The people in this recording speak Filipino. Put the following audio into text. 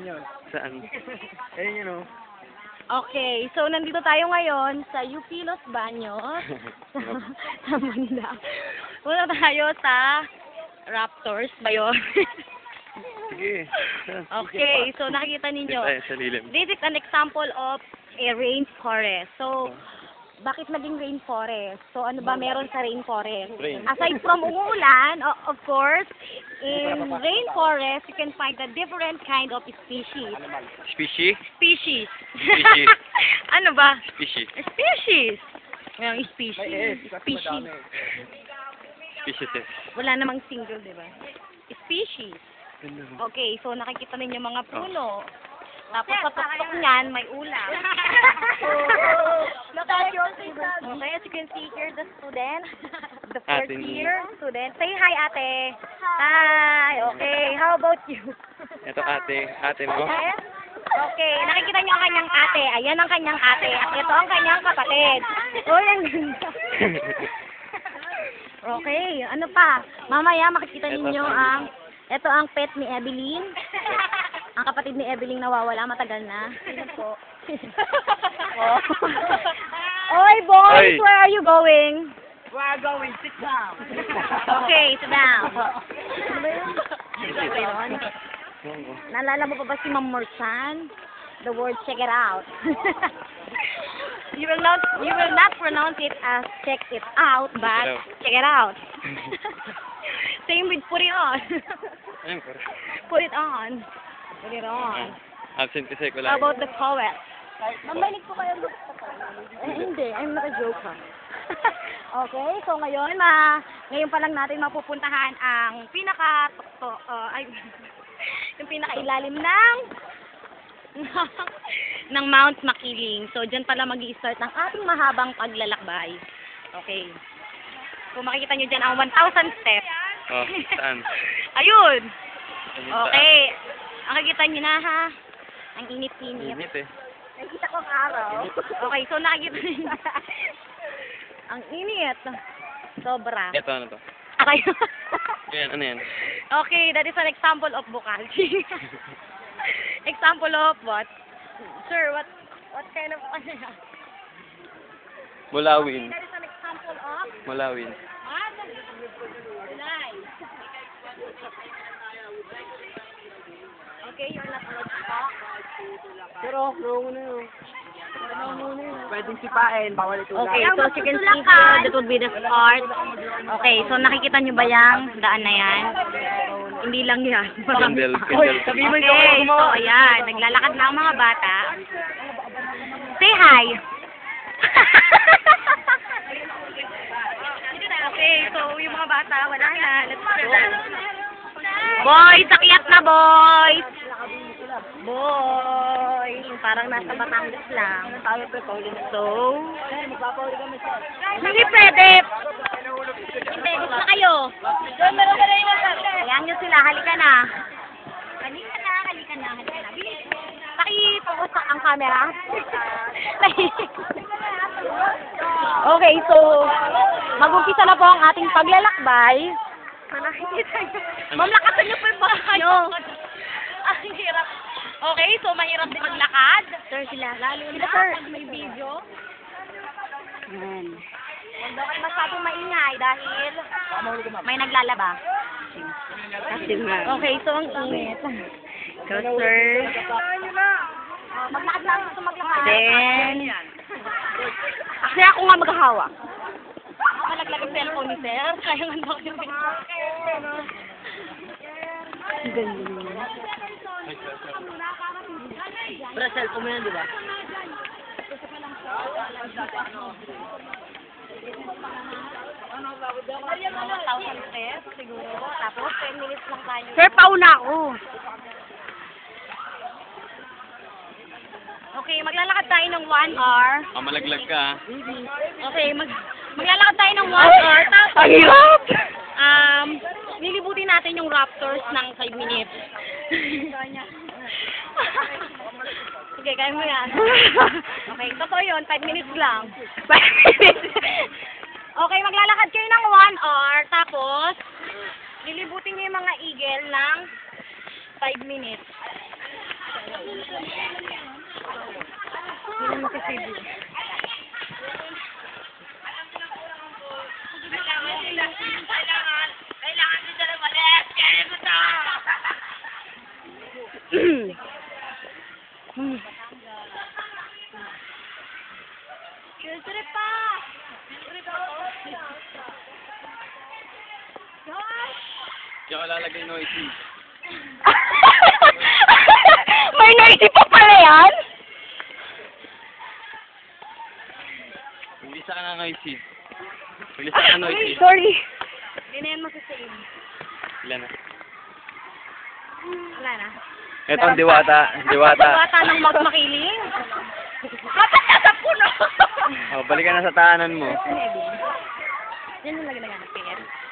yun. Saan? Ayun yun, oh. Okay, so nandito tayo ngayon sa UP Los Baños, sa Manila. Punta tayo sa Raptors ba yun? Sige. Okay, so nakikita ninyo, Tayo sa lilim. this is an example of a rainforest. So, bakit naging rainforest? So, ano ba meron sa rainforest? Rain. Aside from umuulan, of course, in rainforest, you can find a different kind of species. Species? Species. Species. Ano ba? Species. Species. Yung May species. kasi Species. madami. Species. Wala namang single, di ba? Species. Okay, so nakikita ninyo mga puno. Tapos sa tuktok niyan, may ulam. Okay, as you can see here, the student, the fourth Ate Nina. year student. Say hi, ate. Hi. Okay, how about you? Ito ate mo. Yes? Okay, nakikita niyo ang kanyang ate. Ayan ang kanyang ate. At ito ang kanyang kapatid. Uy, ang ganda. Okay, ano pa? Mamaya makikita ninyo ito ang pet ni Evelyn. Ang kapatid ni Evelyn nawawala, matagal na. Sino po? Oh. Oy, boys, Oy. where are you going? We're going, sit down. Okay, sit down. Ano ba yun? Naalala mo pa ba si Ma'am Morsan? The word check it out. You will not pronounce it as check it out, but check it out. Same with put it on. Ayun, pare. Put it on. Put it on. Absent kasi ko How lang. about the poet? Mambalik po kayo. Hindi, I'm not a joker. Okay, so ngayon pa lang natin mapupuntahan ang yung pinakailalim ng Mount Makiling. So diyan pala magi-start ang ating mahabang paglalakbay. Okay. Kung makikita nyo dyan ang 1,000 steps. Oh, saan? Ayun! Okay. Ang nakikita nyo na ha. Ang init-init. Init eh. Nakikita ko ang araw. Okay, so nakikita nyo. Ang init. Sobra. Ito, ano to? Okay. Yan, ano yan? Okay, that is an example of bukalchi. Example of what? Sir, what kind of ano yan? Mulawin. That is an example of Mulawin. nice. Okay, you're not allowed to talk. Pero, no muna yun. Pwedeng sipain, bawal ito lang. Okay, so as you can see here, that would be the start. Okay, so nakikita nyo ba yung daan na yan? Hindi lang yan. Candle. Okay, so ayan, naglalakad na ang mga bata. Say hi! Okay, so yung mga bata, wala na. Let's go. Boys, akyat na boys! Boys! Parang nasa Batangas lang. So, hindi pwede. Hindi, gusto kayo. Ayan nyo sila, halika na. Halika na. Bilis. Paki-focus ang camera. Okay, so, mag-umpisa na po ang ating paglalakbay. Nakikita nyo. Ma'am, lakasan nyo po yung baka nyo. Ang hirap. Okay, so mahirap din maglakad. Sir, sila. Lalo na pag may video. Huwag daw kayo masyadong maingay dahil may naglalaba. Okay, so ang init. Go, sir. Maglakad lang gusto maglakad. Then, actually ako nga maghahawak. Malaglag ang cellphone ni sir. Sayang ang document. Ganyan. Pero cellphone mo yan, di ba? Mga 1,000 steps siguro. Tapos 10 minutes lang tayo. Sir, pauna ako. Okay, maglalakad tayo ng 1 hour. Oh, malaglag ka. Okay, maglalakad tayo ng 1 hour. Tapos, Ang hirap! nilibutin natin yung Raptors ng 5 minutes. Sige, kaya mo yan. Okay, totoo yun. 5 minutes lang. 5 minutes. Okay, maglalakad kayo ng 1 hour. Tapos, lilibutin niyo yung mga eagle ng 5 minutes. yung masisave. Kailangan nito na malis! Kaya mo to! Sure pa! Kaya ka lalagay noisy. May noisy pa pala yan? Maglisa ka na noisy. Maglisa ka na noisy. Sorry. Hindi na yan masasave. Ilan na? Wala na. Ito ang diwata. Diwata. Bata ng magmakiling. Dapat nasa puno! Oh, balikan na sa tahanan mo. Yan yung lagi naghanap.